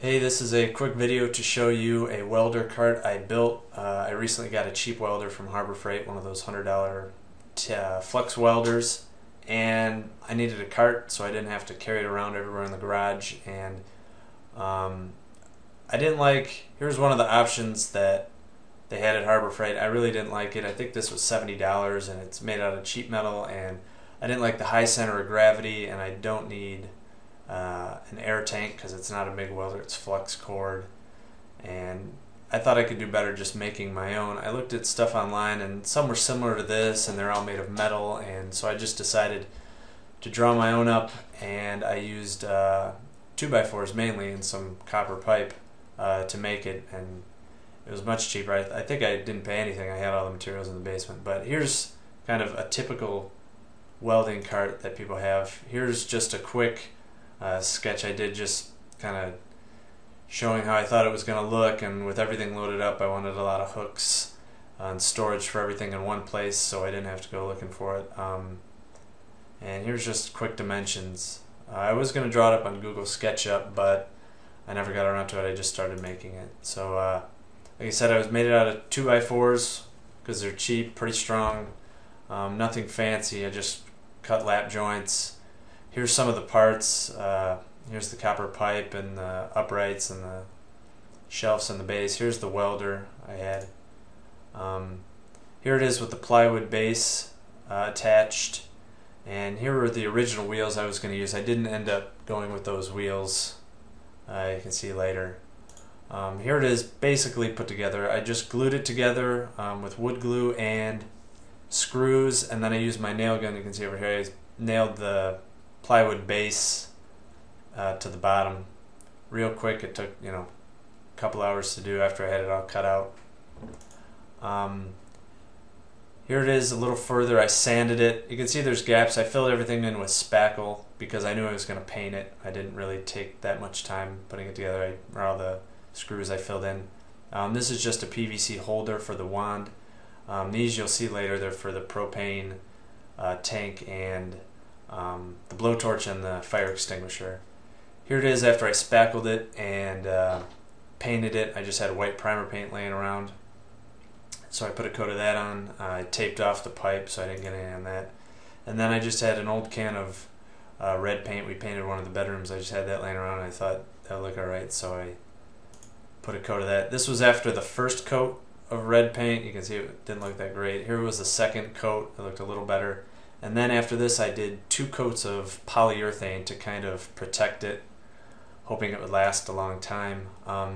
Hey, this is a quick video to show you a welder cart I built. I recently got a cheap welder from Harbor Freight, one of those $100 flex welders, and I needed a cart so I didn't have to carry it around everywhere in the garage. And I didn't like, here's one of the options that they had at Harbor Freight. I really didn't like it. I think this was $70 and it's made out of cheap metal, and I didn't like the high center of gravity, and I don't need an air tank because it's not a MIG welder, it's flex cord, and I thought I could do better just making my own. I looked at stuff online and some were similar to this and they're all made of metal, and so I just decided to draw my own up, and I used 2x4s mainly and some copper pipe to make it, and it was much cheaper. I think I didn't pay anything. I had all the materials in the basement. But here's kind of a typical welding cart that people have. Here's just a quick sketch I did, just kind of showing how I thought it was going to look, and with everything loaded up I wanted a lot of hooks and storage for everything in one place so I didn't have to go looking for it. And here's just quick dimensions. I was going to draw it up on Google SketchUp, but I never got around to it. I just started making it. So like I said, I made it out of 2x4s because they're cheap, pretty strong, nothing fancy. I just cut lap joints. Here's some of the parts. Here's the copper pipe and the uprights and the shelves and the base. Here's the welder I had. Here it is with the plywood base attached. And here were the original wheels I was going to use. I didn't end up going with those wheels. You can see later. Here it is basically put together. I just glued it together with wood glue and screws, and then I used my nail gun. You can see over here I nailed the plywood base to the bottom real quick. It took a couple hours to do after I had it all cut out. Here it is a little further. I sanded it. You can see there's gaps. I filled everything in with spackle because I knew I was going to paint it. I didn't really take that much time putting it together. All the screws I filled in. This is just a PVC holder for the wand. These you'll see later, they're for the propane tank and the blowtorch and the fire extinguisher. Here it is after I spackled it and painted it. I just had white primer paint laying around, so I put a coat of that on. I taped off the pipe so I didn't get any on that, and then I just had an old can of red paint. We painted one of the bedrooms. I just had that laying around and I thought that would look alright, so I put a coat of that. This was after the first coat of red paint. You can see it didn't look that great. Here was the second coat. It looked a little better. And then after this I did 2 coats of polyurethane to kind of protect it, hoping it would last a long time. I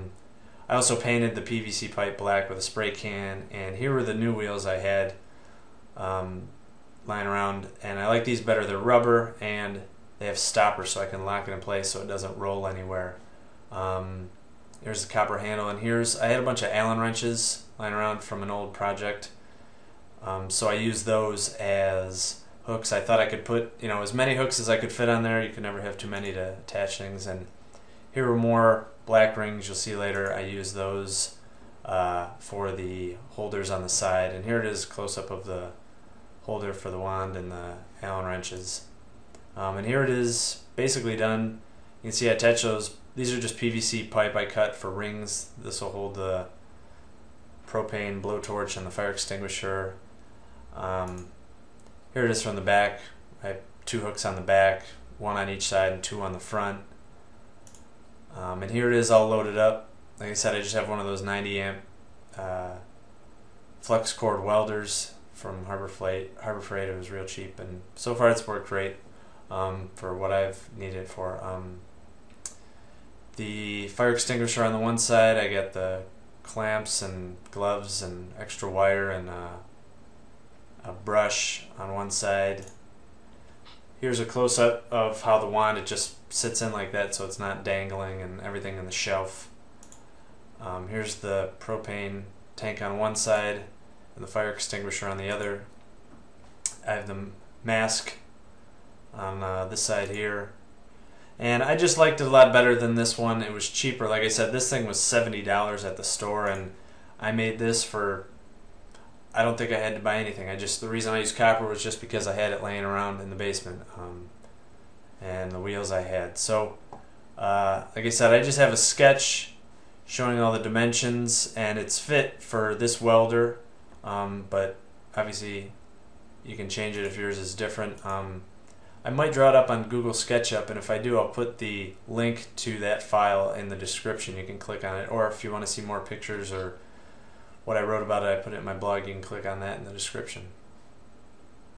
also painted the PVC pipe black with a spray can, and here were the new wheels I had lying around, and I like these better. They're rubber and they have stoppers so I can lock it in place so it doesn't roll anywhere. Here's the copper handle, and I had a bunch of Allen wrenches lying around from an old project, so I used those as hooks. I thought I could put as many hooks as I could fit on there. You can never have too many to attach things. And here are more black rings. You'll see later I use those for the holders on the side. And here it is close up of the holder for the wand and the Allen wrenches. And here it is basically done. You can see I attach those. These are just PVC pipe I cut for rings. This will hold the propane blowtorch and the fire extinguisher. Here it is from the back. I have 2 hooks on the back, 1 on each side and 2 on the front. And here it is all loaded up. Like I said, I just have one of those 90 amp flex cord welders from Harbor Freight. It was real cheap, and so far it's worked great for what I've needed it for. The fire extinguisher on the one side, I got the clamps and gloves and extra wire and a brush on one side. Here's a close-up of how the wand, it just sits in like that so it's not dangling, and everything in the shelf. Here's the propane tank on one side and the fire extinguisher on the other. I have the mask on this side here, and I just liked it a lot better than this one. It was cheaper. Like I said, this thing was $70 at the store, and I made this for, I don't think I had to buy anything. The reason I used copper was just because I had it laying around in the basement, and the wheels I had. So Like I said, I just have a sketch showing all the dimensions, and it's fit for this welder, but obviously you can change it if yours is different. I might draw it up on Google SketchUp, and if I do, I'll put the link to that file in the description. You can click on it, or if you want to see more pictures or what I wrote about it, I put it in my blog, you can click on that in the description.